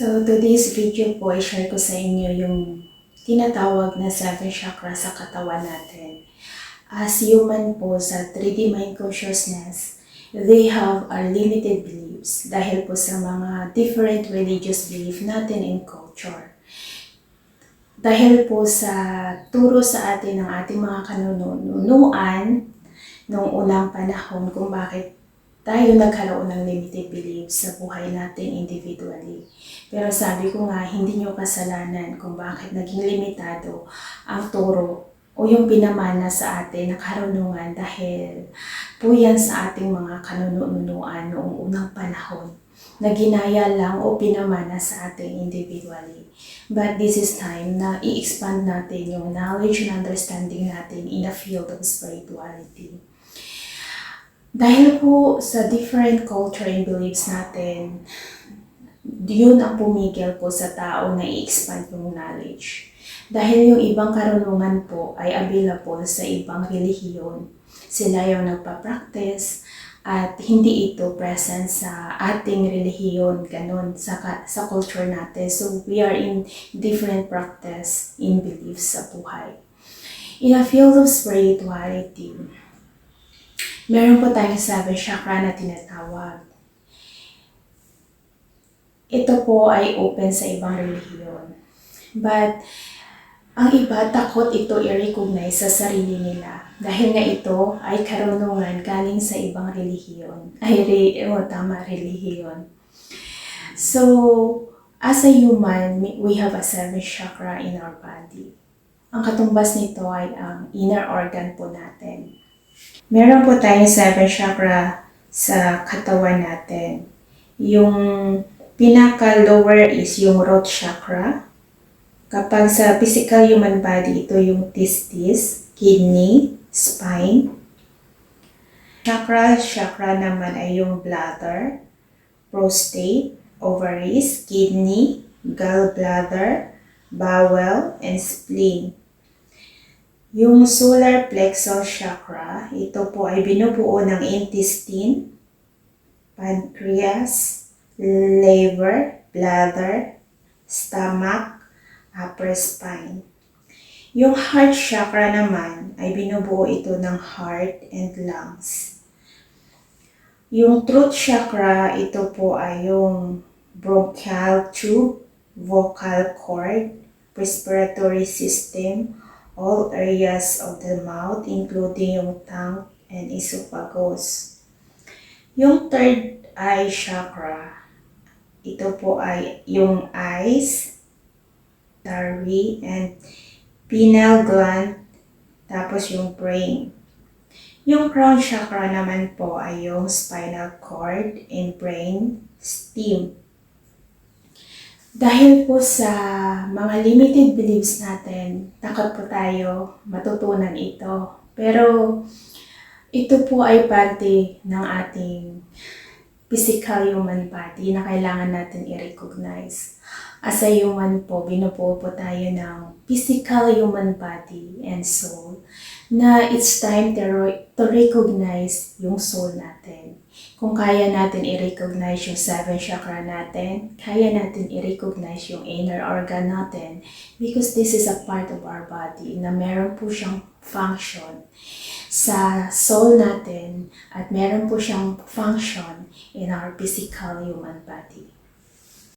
So today's video po, i-share ko sa inyo yung tinatawag na 7 chakra sa katawan natin. As human po sa 3D mind consciousness, they have our limited beliefs dahil po sa mga different religious belief natin in culture. Dahil po sa turo sa atin ng ating mga kanunuan noong unang panahon kung bakit tayo nagkaroon ng limited beliefs sa buhay natin individually. Pero sabi ko nga, hindi nyo kasalanan kung bakit naging limitado ang turo o yung pinamana sa atin na karunungan dahil po yan sa ating mga kanunuan noong unang panahon na ginaya lang o pinamana sa ating individually. But this is time na i-expand natin yung knowledge and understanding natin in the field of spirituality. Dahil po sa different culture and beliefs natin, yun ang pumigil po sa tao na i-expand yung knowledge. Dahil yung ibang karunungan po ay available sa ibang relihiyon. Sila yung nagpa-practice at hindi ito present sa ating relihiyon, ganun, sa culture natin. So we are in different practice in beliefs sa buhay. In a field of spirituality, meron po tayong 7 chakra na tinatawag. Ito po ay open sa ibang relihiyon. But ang iba takot ito i-recognize sa sarili nila. Dahil nga ito ay karunungan galing sa ibang relihiyon. Relihiyon. So, as a human, we have a 7 chakra in our body. Ang katumbas nito ay ang inner organ po natin. Meron po tayong 7 chakra sa katawan natin. Yung pinaka-lower is yung root chakra. Kapag sa physical human body, ito yung testis, kidney, spine. Chakra naman ay yung bladder, prostate, ovaries, kidney, gallbladder, bowel, and spleen. Yung solar plexus chakra, ito po ay binubuo ng intestine, pancreas, liver, bladder, stomach, upper spine. Yung heart chakra naman ay binubuo ito ng heart and lungs. Yung throat chakra, ito po ay yung bronchial tube, vocal cord, respiratory system, all areas of the mouth, including yung tongue and esophagus. Yung third eye chakra, ito po ay yung eyes, pituitary, and pineal gland, tapos yung brain. Yung crown chakra naman po ay yung spinal cord and brain stem. Dahil po sa mga limited beliefs natin, takot po tayo matutunan ito. Pero ito po ay parte ng ating physical human body na kailangan natin i-recognize. As a human po, binubuo po tayo ng physical human body and soul na it's time to recognize yung soul natin. Kung kaya natin i-recognize yung 7 chakra natin, kaya natin i-recognize yung inner organ natin because this is a part of our body na meron po siyang function sa soul natin at meron po siyang function in our physical human body.